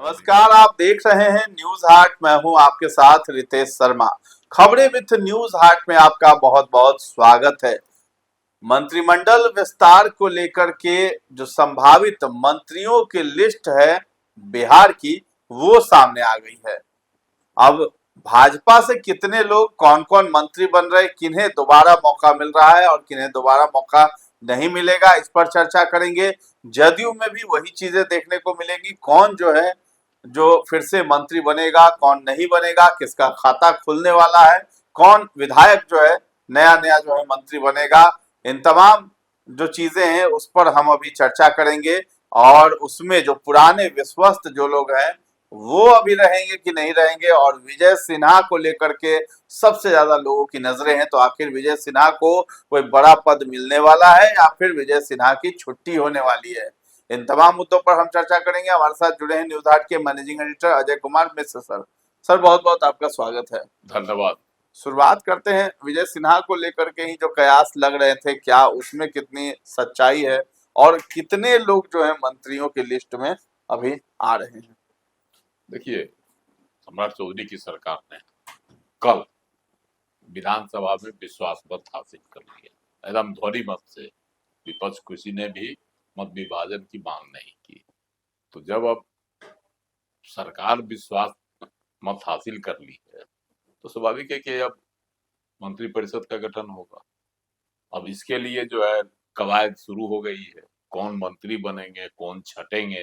नमस्कार, आप देख रहे हैं न्यूज हाट। मैं हूं आपके साथ रितेश शर्मा। खबरें विथ न्यूज हाट में आपका बहुत बहुत स्वागत है। मंत्रिमंडल विस्तार को लेकर के जो संभावित मंत्रियों की लिस्ट है बिहार की, वो सामने आ गई है। अब भाजपा से कितने लोग कौन कौन मंत्री बन रहे, किन्हें दोबारा मौका मिल रहा है और किन्हें दोबारा मौका नहीं मिलेगा, इस पर चर्चा करेंगे। जदयू में भी वही चीजें देखने को मिलेंगी। कौन जो है जो फिर से मंत्री बनेगा, कौन नहीं बनेगा, किसका खाता खुलने वाला है, कौन विधायक जो है नया नया जो है मंत्री बनेगा, इन तमाम जो चीजें हैं उस पर हम अभी चर्चा करेंगे। और उसमें जो पुराने विश्वस्त जो लोग हैं वो अभी रहेंगे कि नहीं रहेंगे, और विजय सिन्हा को लेकर के सबसे ज्यादा लोगों की नजरें हैं। तो आखिर विजय सिन्हा को कोई बड़ा पद मिलने वाला है या फिर विजय सिन्हा की छुट्टी होने वाली है, इन तमाम मुद्दों पर हम चर्चा करेंगे। हमारे साथ जुड़े हैं न्यूज हाट के managing editor Ajay Kumar Mishra sir. Sir, बहुत बहुत आपका स्वागत है। धन्यवाद। शुरुआत करते हैं विजय सिन्हा को लेकर के ही जो कयास लग रहे थे, क्या उसमें कितनी सच्चाई है और कितने लोग जो है मंत्रियों की लिस्ट में अभी आ रहे हैं? देखिए, सम्राट चौधरी की सरकार ने कल विधानसभा में विश्वास मत हासिल कर लिया। एकदम ध्वनि मत से विपक्ष किसी ने भी मत विभाजन की मांग नहीं की। तो जब अब सरकार विश्वास मत हासिल कर ली है तो स्वाभाविक है कि अब मंत्रिपरिषद का गठन होगा। अब इसके लिए जो है कवायद शुरू हो गई है। कौन मंत्री बनेंगे, कौन छटेंगे,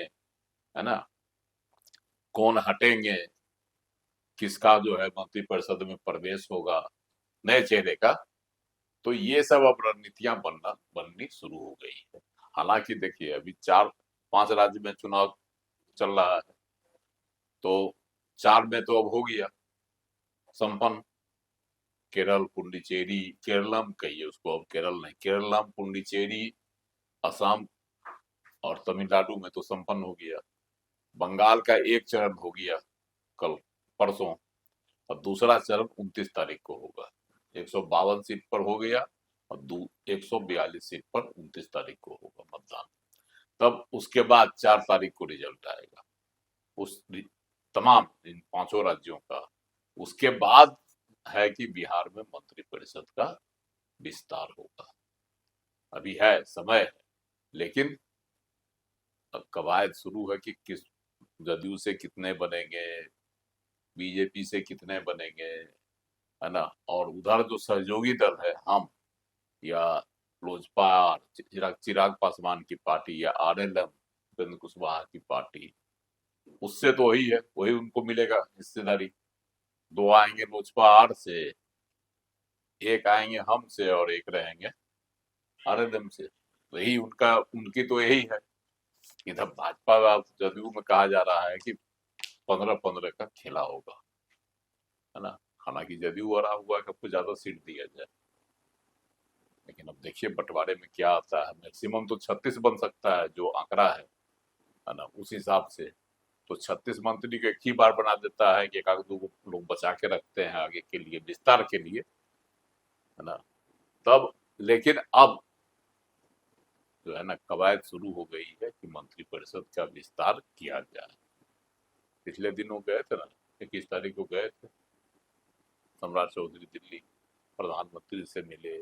है ना, कौन हटेंगे, किसका जो है मंत्रिपरिषद में प्रवेश होगा नए चेहरे का। तो ये सब अब रणनीतियां बननी शुरू हो गई है। हालांकि देखिए, अभी 4-5 राज्य में चुनाव चल रहा है, तो 4 में तो अब हो गया संपन्न। केरल, पुडुचेरी, केरलम कहिए उसको, अब केरल नहीं, केरलम, पुडुचेरी, असम और तमिलनाडु में तो संपन्न हो गया। बंगाल का एक चरण हो गया कल परसों, और दूसरा चरण 29 तारीख को होगा। 152 सीट पर हो गया और 142 सीट पर 29 तारीख को होगा मतदान। तब उसके बाद 4 तारीख को रिजल्ट आएगा उस तमाम इन 5 राज्यों का। उसके बाद है कि बिहार में मंत्रिपरिषद का विस्तार होगा। अभी है, समय है, लेकिन अब कवायद शुरू है कि किस जदयू से कितने बनेंगे, बीजेपी से कितने बनेंगे, है ना, और उधर जो सहयोगी दल है, हम या लोजपा, चिराग पासवान की पार्टी या आरएलएम उपेंद्र कुशवाहा की पार्टी, उससे तो वही है, वही उनको मिलेगा हिस्सेदारी। 2 आएंगे लोजपा आर से, एक आएंगे हम से और एक रहेंगे आरएलएम से। तो यही उनकी तो यही है। इधर भाजपा जदयू में कहा जा रहा है कि 15-15 का खेला होगा, है ना। हालांकि जदयू आ रहा हुआ है कि आपको ज्यादा सीट दिया जाए, लेकिन अब देखिए बंटवारे में क्या आता है। मैक्सिमम तो 36 बन सकता है जो आंकड़ा है ना, उस हिसाब से। तो 36 मंत्री को एक ही बार बना देता है कि एक आध दो लोग बचा के रखते हैं आगे के लिए, विस्तार के लिए, है ना। तब लेकिन अब जो है ना कवायद शुरू हो गई है कि मंत्रिपरिषद का विस्तार किया जाए। पिछले दिनों गए थे ना, 21 तारीख को गए थे सम्राट चौधरी दिल्ली, प्रधानमंत्री से मिले,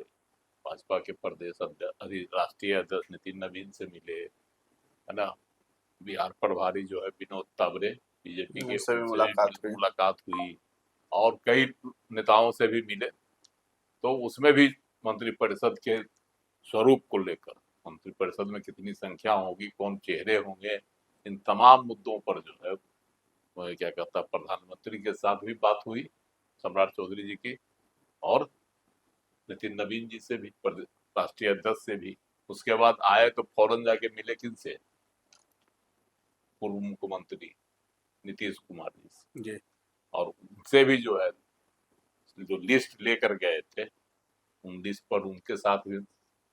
भाजपा के प्रदेश राष्ट्रीय अध्यक्ष नितिन नवीन से मिले, है ना। बिहार प्रभारी जो है विनोद तावरे बीजेपी के, उनसे भी उनसे मुलाकात हुई और कई नेताओं से भी मिले। तो उसमें भी मंत्रिपरिषद के स्वरूप को लेकर, मंत्रिपरिषद में कितनी संख्या होगी, कौन चेहरे होंगे, इन तमाम मुद्दों पर जो है वो क्या कहता है, प्रधानमंत्री के साथ भी बात हुई सम्राट चौधरी जी की, और नितिन नवीन जी से भी, राष्ट्रीय अध्यक्ष से भी। उसके बाद आए तो फौरन जाके मिले किनसे, पूर्व मुख्यमंत्री नीतीश कुमार जी, और उनसे भी जो है जो लिस्ट लेकर गए थे, उन लिस्ट पर उनके साथ भी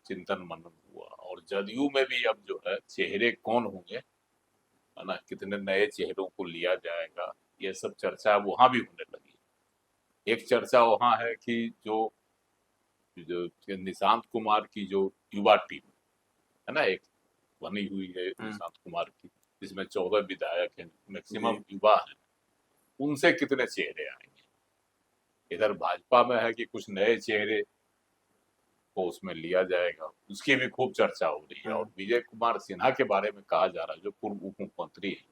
चिंतन मनन हुआ। और जदयू में भी अब जो है चेहरे कौन होंगे, है ना, कितने नए चेहरों को लिया जाएगा, ये सब चर्चा वहां भी होने लगी। एक चर्चा वहां है कि जो जो निशांत कुमार की जो युवा टीम है ना, एक बनी हुई है निशांत कुमार की, जिसमें 14 विधायक हैं, मैक्सिमम जी। युवा हैं, उनसे कितने चेहरे आएंगे। इधर भाजपा में है कि कुछ नए चेहरे को उसमें लिया जाएगा, उसकी भी खूब चर्चा हो रही है। और विजय कुमार सिन्हा के बारे में कहा जा रहा है, जो पूर्व उप मुख्यमंत्री है,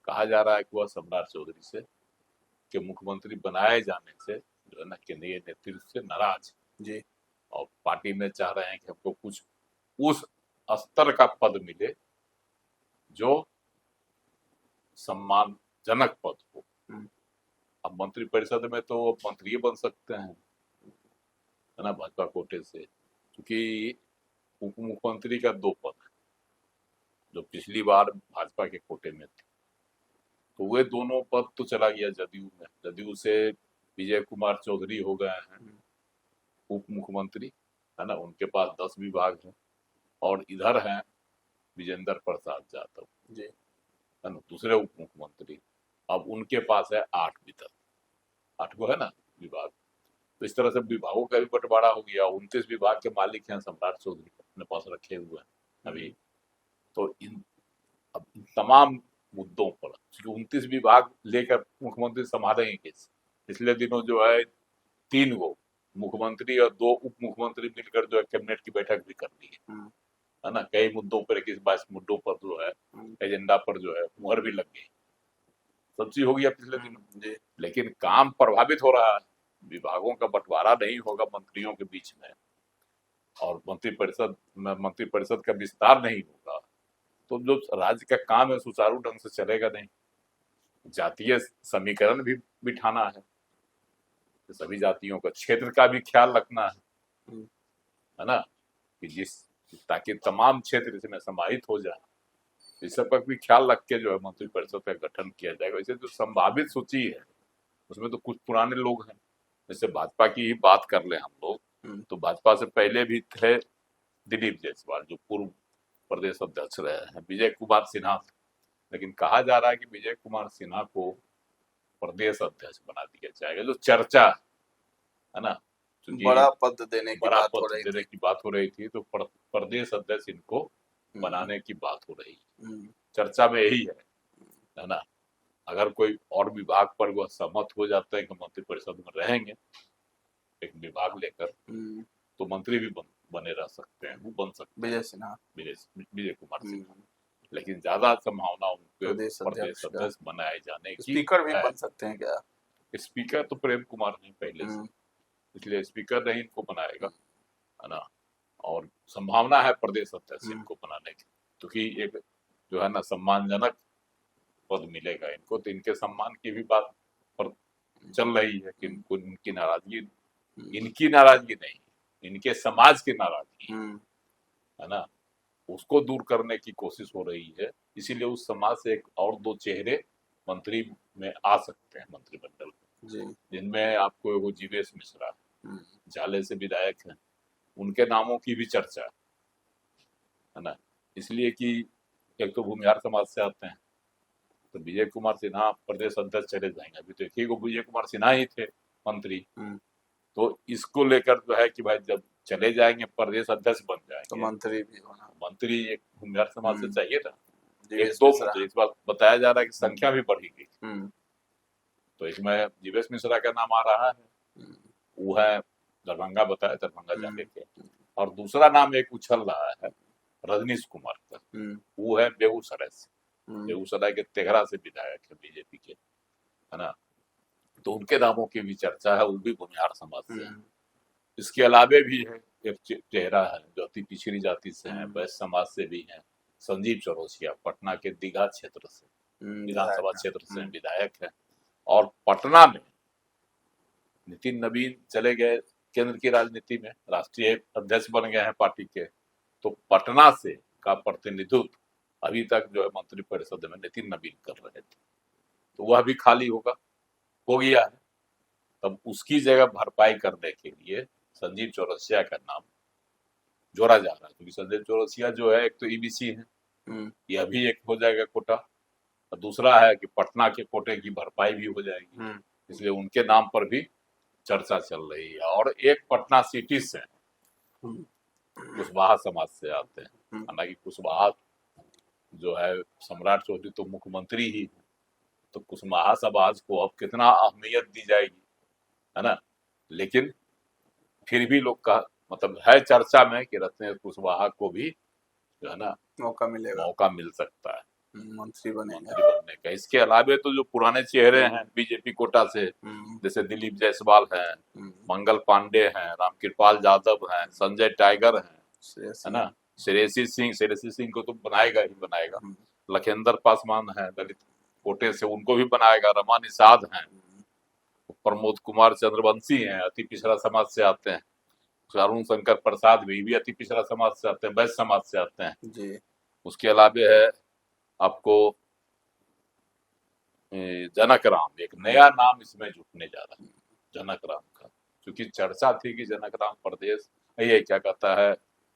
कहा जा रहा है कि वह सम्राट चौधरी से के मुख्यमंत्री बनाए जाने से जो है ना केंद्रीय नेतृत्व से नाराज जी। और पार्टी में चाह रहे हैं कि हमको कुछ उस स्तर का पद मिले जो सम्मानजनक पद हो। अब मंत्रिपरिषद में तो वो मंत्री बन सकते हैं, है ना, भाजपा कोटे से, क्योंकि उप मुख्यमंत्री का 2 पद है जो पिछली बार भाजपा के कोटे में थे। तो वे दोनों पद तो चला गया जदयू में, जदयू से विजय कुमार चौधरी हो गए हैं उप मुख्यमंत्री, है ना, उनके पास 10 विभाग हैं। और इधर हैं विजेंद्र प्रसाद यादव जी। है ना, दूसरे उप मुख्यमंत्री, अब उनके पास है 8 विधायक, 8 को है ना विभाग। तो इस तरह से विभागों का भी बंटवारा हो गया। 29 विभाग के मालिक हैं सम्राट चौधरी, अपने पास रखे हुए हैं अभी। तो अब इन तमाम मुद्दों पर 29 विभाग लेकर मुख्यमंत्री संभालेंगे कैसे। पिछले दिनों जो है 3 गो मुख्यमंत्री और 2 उप मुख्यमंत्री मिलकर जो है कैबिनेट की बैठक भी कर ली है ना, कई मुद्दों पर 21-22 मुद्दों पर जो है एजेंडा पर जो है मुहर भी लग गई, सब चीज हो गया पिछले दिनों। लेकिन काम प्रभावित हो रहा है, विभागों का बंटवारा नहीं होगा मंत्रियों के बीच में और मंत्रिपरिषद का विस्तार नहीं होगा तो जो राज्य का काम है सुचारू ढंग से चलेगा नहीं। जातीय समीकरण भी बिठाना है, सभी जातियों का क्षेत्र का भी ख्याल रखना है ना, कि ताकि तमाम क्षेत्र इसमें समाहित हो जाए, इस सब का भी ख्याल रख के जो है मंत्रिपरिषद का गठन किया जाएगा। वैसे जो संभावित सूची है उसमें तो कुछ पुराने लोग हैं, जैसे भाजपा की ही बात कर ले हम लोग तो भाजपा से पहले भी थे दिलीप जायसवाल जो पूर्व प्रदेश अध्यक्ष रहे हैं, विजय कुमार सिन्हा, लेकिन कहा जा रहा है कि विजय कुमार सिन्हा को प्रदेश अध्यक्ष बना दिया जाएगा, जो चर्चा है ना, बड़ा पद देने की बात हो रही थी तो प्रदेश अध्यक्ष इनको बनाने की बात हो रही है, चर्चा में यही है ना। अगर कोई और विभाग पर वह सहमत हो जाते हैं कि मंत्रिपरिषद में रहेंगे एक विभाग लेकर तो मंत्री भी बने रह सकते हैं, वो बन सकते हैं विजय कुमार सिन्हा, लेकिन ज्यादा संभावना उनको प्रदेश अध्यक्ष बनाए जाने की। स्पीकर भी बन सकते हैं क्या? स्पीकर तो प्रेम कुमार नहीं पहले से, इसलिए स्पीकर नहीं इनको बनाएगा, है ना। और संभावना है प्रदेश अध्यक्ष इनको बनाने की, क्योंकि एक जो है ना सम्मानजनक पद मिलेगा इनको, तो इनके सम्मान की भी बात पर चल रही है कि इनको इनकी नाराजगी नहीं, इनके समाज की नाराजगी है ना, उसको दूर करने की कोशिश हो रही है। इसीलिए उस समाज से एक और 2 चेहरे मंत्री में आ सकते हैं मंत्रिमंडल में, जिनमें आपको एगो जीवेश मिश्रा झाले से विधायक हैं, उनके नामों की भी चर्चा है ना, इसलिए कि एक तो भूमिहार समाज से आते हैं तो विजय कुमार सिन्हा प्रदेश अध्यक्ष चले जाएंगे। अभी तो एक विजय कुमार सिन्हा ही थे मंत्री, तो इसको लेकर जो है कि भाई जब चले जाएंगे प्रदेश अध्यक्ष बन जाएंगे तो मंत्री भी होना, मंत्री एक भूमिहार समाज से चाहिए था, 1-2 मंत्री। इस बात बताया जा रहा है कि संख्या भी बढ़ी गई, तो इसमें जीवेश मिश्रा का नाम आ रहा है, वो है दरभंगा, बताया दरभंगा जाके के। और दूसरा नाम एक उछल रहा है रजनीश कुमार का, वो है बेगूसराय से, बेगूसराय के तेघरा से विधायक है बीजेपी के, है ना, तो उनके नामों की भी चर्चा है, वो भी भूमिहार समाज से है। इसके अलावे भी है एक चेहरा है जो अति पिछड़ी जाति से है, वैश्य समाज से भी है, संजीव चौरसिया पटना के दीघा क्षेत्र से विधानसभा क्षेत्र से विधायक है। और पटना में नितिन नवीन चले गए केंद्र की राजनीति में, राष्ट्रीय अध्यक्ष बन गए हैं पार्टी के, तो पटना से का प्रतिनिधित्व अभी तक जो है मंत्रिपरिषद में नितिन नवीन कर रहे थे, तो वह भी खाली हो गया है। तब उसकी जगह भरपाई करने के लिए संजीव चौरसिया का नाम जोड़ा जा रहा है, क्योंकि संजीव चौरसिया जो है एक तो ईबीसी है, यह भी एक हो जाएगा कोटा, और दूसरा है कि पटना के कोटे की भरपाई भी हो जाएगी, इसलिए उनके नाम पर भी चर्चा चल रही है। और एक पटना सिटी से कुशवाहा समाज से आते हैं, हालांकि कुशवाहा जो है सम्राट चौधरी तो मुख्यमंत्री ही हैं। तो कुशवाहा समाज को अब कितना अहमियत दी जाएगी, है ना। लेकिन फिर भी लोग का मतलब है चर्चा में कि रत्नेश्वर कुशवाहा को भी जो है ना मौका मिलेगा, मौका मिल सकता है मंत्री बनेगा। मंत्री बनने का। इसके अलावे तो जो पुराने चेहरे हैं बीजेपी कोटा से, जैसे दिलीप जायसवाल हैं, मंगल पांडे हैं, रामकृपाल यादव हैं, संजय टाइगर हैं, है ना, श्रेयसी सिंह को तो बनाएगा ही बनाएगा। लखेंद्र पासवान है दलित कोटे से, उनको भी बनाएगा। रमा निषाद हैं, प्रमोद कुमार चंद्रवंशी हैं, अति पिछड़ा समाज से आते हैं। अरुण शंकर प्रसाद भी अति पिछड़ा समाज से आते हैं, वैश्य समाज से आते हैं जी। उसके अलावे है आपको जनक राम, एक नया नाम इसमें जुटने जा रहा है जनक राम का, क्योंकि चर्चा थी कि जनक राम प्रदेश ये क्या कहता है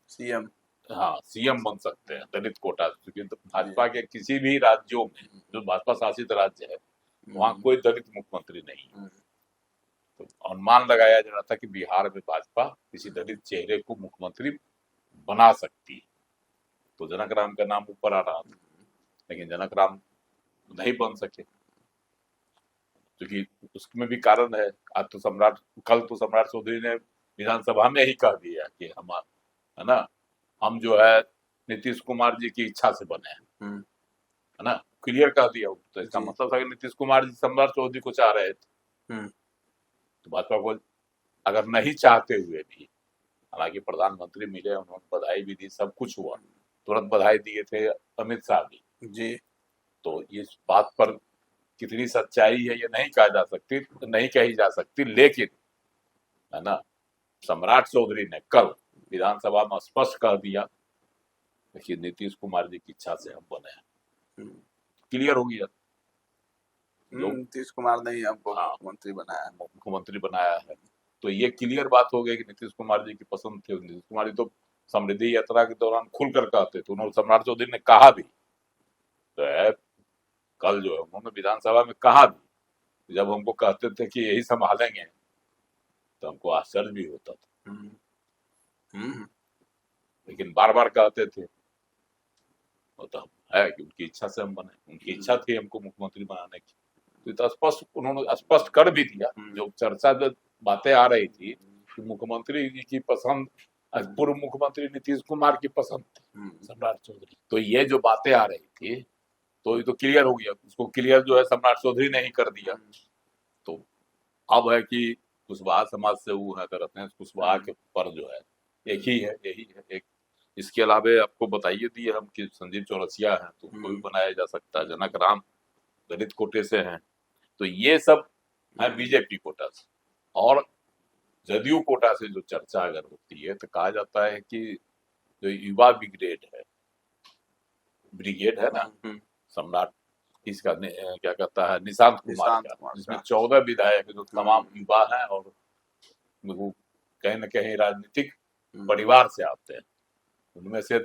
सीएम, हाँ सीएम बन सकते हैं दलित कोटा से, क्योंकि तो भाजपा के किसी भी राज्यों में जो भाजपा शासित राज्य है वहाँ कोई दलित मुख्यमंत्री नहीं। तो अनुमान लगाया जा रहा था कि बिहार में भाजपा किसी दलित चेहरे को मुख्यमंत्री बना सकती है, तो जनक राम का नाम ऊपर आ रहा था, लेकिन जनक राम नहीं बन सके, क्योंकि उसमें भी कारण है। आज तो कल तो सम्राट चौधरी ने विधानसभा में ही कह दिया कि हम, है ना, हम जो है नीतीश कुमार जी की इच्छा से बने हैं, है ना, क्लियर कह दिया। तो इसका मतलब था कि नीतीश कुमार जी सम्राट चौधरी को चाह रहे थे, तो भाजपा को अगर नहीं चाहते हुए भी, हालांकि प्रधानमंत्री मिले, उन्होंने बधाई भी दी, सब कुछ हुआ, तुरंत बधाई दिए थे अमित शाह जी। तो इस बात पर कितनी सच्चाई है ये नहीं कही जा सकती, लेकिन है ना, सम्राट चौधरी ने कल विधानसभा में स्पष्ट कह दिया कि नीतीश कुमार जी की इच्छा से हम बने हैं, क्लियर हो गया। नीतीश कुमार ने हमको मुख्यमंत्री बनाया है, तो ये क्लियर बात हो गई कि नीतीश कुमार जी की पसंद थी। नीतीश कुमार जी तो समृद्धि यात्रा के दौरान खुलकर कहते थे, उन्होंने सम्राट चौधरी ने कहा भी तो है, कल जो है उन्होंने विधानसभा में कहा भी, जब हमको कहते थे कि यही संभालेंगे तो हमको आश्चर्य भी होता था, लेकिन बार बार कहते थे, तो है कि उनकी इच्छा से हम बने, उनकी इच्छा थी हमको मुख्यमंत्री बनाने की, तो स्पष्ट उन्होंने स्पष्ट कर भी दिया। जो चर्चा जो बातें आ रही थी कि मुख्यमंत्री जी की पसंद पूर्व मुख्यमंत्री नीतीश कुमार की पसंद थी सम्राट चौधरी, तो ये जो बातें आ रही थी तो ये तो क्लियर हो गया, उसको क्लियर जो है सम्राट चौधरी ने ही कर दिया। तो अब है कि कुशवाहा समाज से वो है रत्नेश्वर कुशवाहा के पर जो है एक ही है, यही है एक। इसके अलावे आपको बताइए दिए हम कि संजीव चौरसिया है, तो उनको भी बनाया जा सकता है। जनक राम दलित कोटे से हैं, तो ये सब है बीजेपी कोटा से। और जदयू कोटा से जो चर्चा अगर होती है तो कहा जाता है कि जो युवा ब्रिगेड है ना, सम्राट इसका क्या कहता है निशांत कुमार का, जिसमें 14 विधायक जो तमाम युवा हैं और वो कहीं न कहीं राजनीतिक परिवार से आते हैं, उनमें से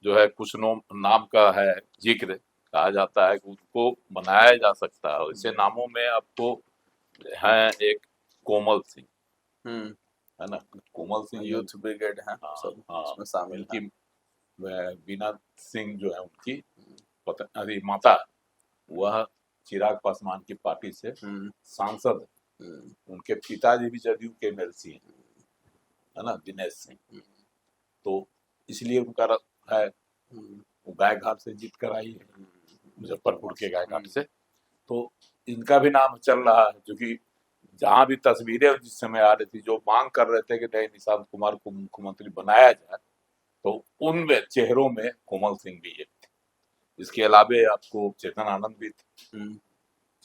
जो है कुछ नाम का है जिक्र, कहा जाता है कि उसको बनाया जा सकता है। इसे नामों में आपको है एक कोमल सिंह, है ना, कोमल सिंह यूथ ब्रिगेड है, सब इसमें शामिल है। बीना सिंह जो है उनकी माता, वह चिराग पासवान की पार्टी से सांसद, उनके पिताजी भी जदयू के एमएलसी हैं, है ना, दिनेश सिंह, तो इसलिए उनका है वो गायघाट से जीत कर आई है, मुजफ्फरपुर के गायघाट से। तो इनका भी नाम चल रहा है, क्योंकि जहां भी तस्वीरें जिस समय आ रही थी जो मांग कर रहे थे कि नहीं निशांत कुमार को मुख्यमंत्री बनाया जाए, तो उनमें चेहरों में कोमल सिंह भी एक थे। इसके अलावे आपको चेतन आनंद भी थे,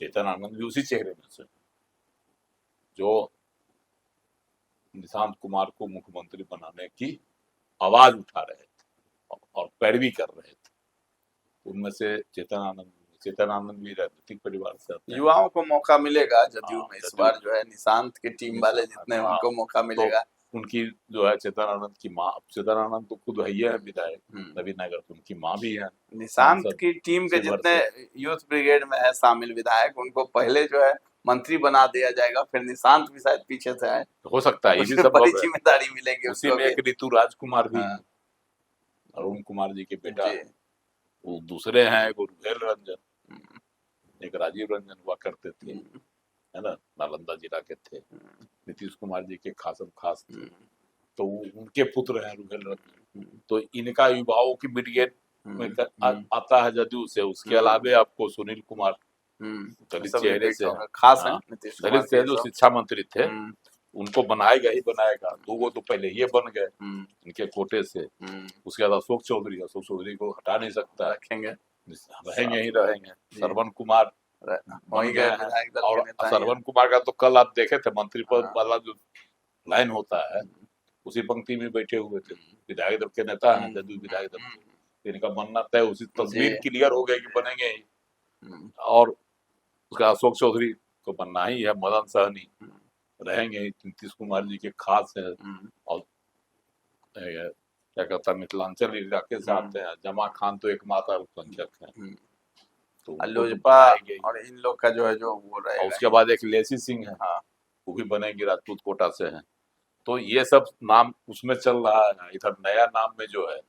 चेतन आनंद भी उसी चेहरे में से जो निशांत कुमार को मुख्यमंत्री बनाने की आवाज उठा रहे थे और पैरवी कर रहे थे। उनमें से चेतन आनंद भी राजनीतिक परिवार से आते हैं। युवाओं को मौका मिलेगा जदयू में इस बार, जो है निशांत की टीम वाले जितने उनको मौका मिलेगा। तो उनकी जो है चेतन आनंद की माँ, चेतन आनंद तो खुद है विधायक नवीनगर, उनकी माँ भी है। निशांत की टीम के जितने यूथ ब्रिगेड में है शामिल विधायक, उनको पहले जो है मंत्री बना दिया जाएगा, फिर निशांत भी शायद पीछे से आए, हो सकता है ये भी सब बड़ी जिम्मेदारी मिलेगी। उसी में एक ऋतु राजकुमार भी, अरुण कुमार जी के बेटा, वो दूसरे हैं, एक रुहेल रंजन, एक राजीव रंजन हुआ करते थे, है ना, नालंदा जिला के थे, नीतीश कुमार जी के खासम खास थे, तो उनके पुत्र हैं रुहेल रंजन। तो इनका युवाओं की ब्रिगेड में आता है जदयू से। उसके अलावे आपको सुनील कुमार दलित चेहरे से हैं, खास है हाँ, नीतीश कुमार दलित से जो शिक्षा मंत्री थे, उनको बनाएगा ही बनाएगा। 2 तो पहले ये बन गए इनके कोटे से। उसके बाद अशोक चौधरी को हटा नहीं सकता, रखेंगे, रहेंगे ही रहेंगे। श्रवण कुमार वही गए विधायक दल और के नेता हैं। श्रवण कुमार का तो कल आप देखे थे, मंत्री पद वाला जो लाइन होता है उसी पंक्ति में बैठे हुए थे। विधायक दल के नेता हैं, जदयू विधायक दल, इनका बनना तय। उसी तस्वीर क्लियर हो गई कि बनेंगे ही। और उसका अशोक चौधरी को बनना ही है, मदन सहनी रहेंगे ही, नीतीश कुमार जी के खास है। और क्या कहता है, मिथिलांचल इलाके से आते हैं। जमा खान तो एक माता अल्पसंख्यक है, तो लोजपा और इन लोग का जो है जो वो रहेगा। उसके बाद एक लेसी सिंह है, हाँ, वो भी बनेंगे, राजपूत कोटा से हैं। तो ये सब नाम उसमें चल रहा है। इधर नया नाम में जो है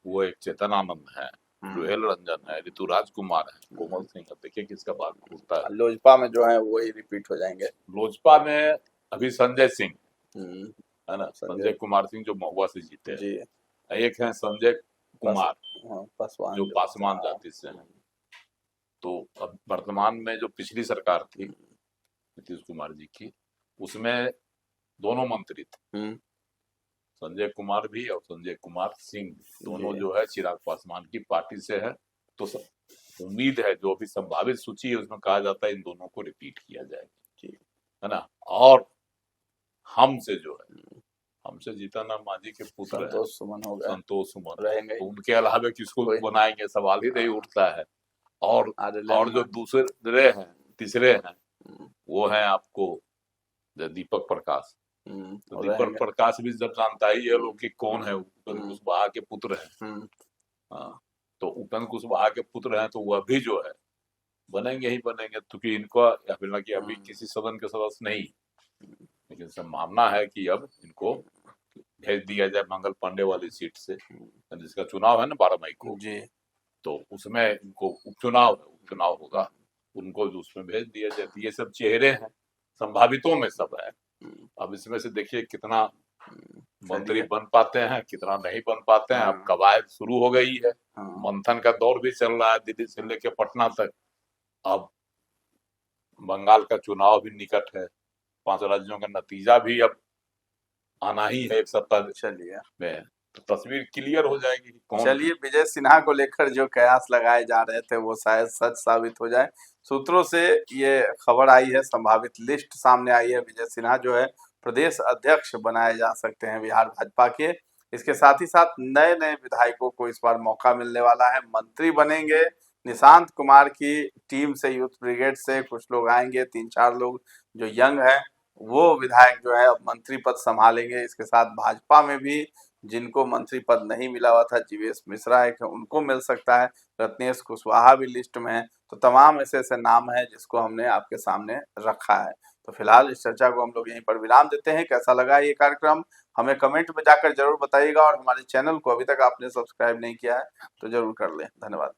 वो एक चेतन आनंद है, रुहेल रंजन है, ऋतुराज कुमार है, कोमल सिंह है। देखिए किसका बात खुलता है। लोजपा में जो है वही रिपीट हो जाएंगे। लोजपा में अभी संजय सिंह है ना, संजय कुमार सिंह जो महुआ से जीते हैं। एक है संजय कुमार जो पासवान जाति से है। तो अब वर्तमान में जो पिछली सरकार थी नीतीश कुमार जी की, उसमें दोनों मंत्री थे, संजय कुमार भी और संजय कुमार सिंह, दोनों जो है चिराग पासवान की पार्टी से है। तो उम्मीद है जो भी संभावित सूची है उसमें कहा जाता है इन दोनों को रिपीट किया जाएगा, है ना। और हमसे जो है, हमसे जीतन मांझी के पुत्र संतोष सुमन रहेंगे, तो उनके अलावा किसको बनाएंगे सवाल ही नहीं उठता है। और जो दूसरे हैं, तीसरे हैं, वो हैं आपको दीपक प्रकाश। तो दीपक प्रकाश भी जब जानता ही है लोग कि कौन है, उपेंद्र कुशवाहा के पुत्र हैं। हाँ, तो उपेंद्र कुशवाहा के पुत्र हैं, तो वह भी जो है बनेंगे ही बनेंगे, क्योंकि इनको हालांकि अभी किसी सदन के सदस्य नहीं, लेकिन संभावना है कि अब इनको भेज दिया जाए मंगल पांडे वाली सीट से, जिसका चुनाव है ना 12 मई को जी। तो उसमें इनको उपचुनाव होगा, उनको उसमें भेज दिया जाए। ये सब चेहरे हैं, संभावितों में सब है। अब इसमें से देखिए कितना मंत्री बन पाते हैं, कितना नहीं बन पाते हैं। अब कवायद शुरू हो गई है, मंथन का दौर भी चल रहा है दिल्ली से लेकर पटना तक। अब बंगाल का चुनाव भी निकट है, 5 राज्यों का नतीजा भी अब आना ही है एक सप्ताह चलिए में, तो तस्वीर क्लियर हो जाएगी कौन। चलिए, विजय सिन्हा को लेकर जो कयास लगाए जा रहे थे वो शायद सच साबित हो जाए। सूत्रों से ये खबर आई है, संभावित लिस्ट सामने आई है। विजय सिन्हा जो है प्रदेश अध्यक्ष बनाए जा सकते हैं बिहार भाजपा के। इसके साथ ही साथ नए नए विधायकों को इस बार मौका मिलने वाला है, मंत्री बनेंगे। निशांत कुमार की टीम से, यूथ ब्रिगेड से कुछ लोग आएंगे, 3-4 लोग जो यंग है वो विधायक जो है अब मंत्री पद संभालेंगे। इसके साथ भाजपा में भी जिनको मंत्री पद नहीं मिला हुआ था, जीवेश मिश्रा है, उनको मिल सकता है। रत्नेश कुशवाहा भी लिस्ट में है। तो तमाम ऐसे नाम है जिसको हमने आपके सामने रखा है। तो फिलहाल इस चर्चा को हम लोग यहीं पर विराम देते हैं। कैसा लगा ये कार्यक्रम हमें कमेंट में जाकर जरूर बताइएगा, और हमारे चैनल को अभी तक आपने सब्सक्राइब नहीं किया है तो जरूर कर लें। धन्यवाद।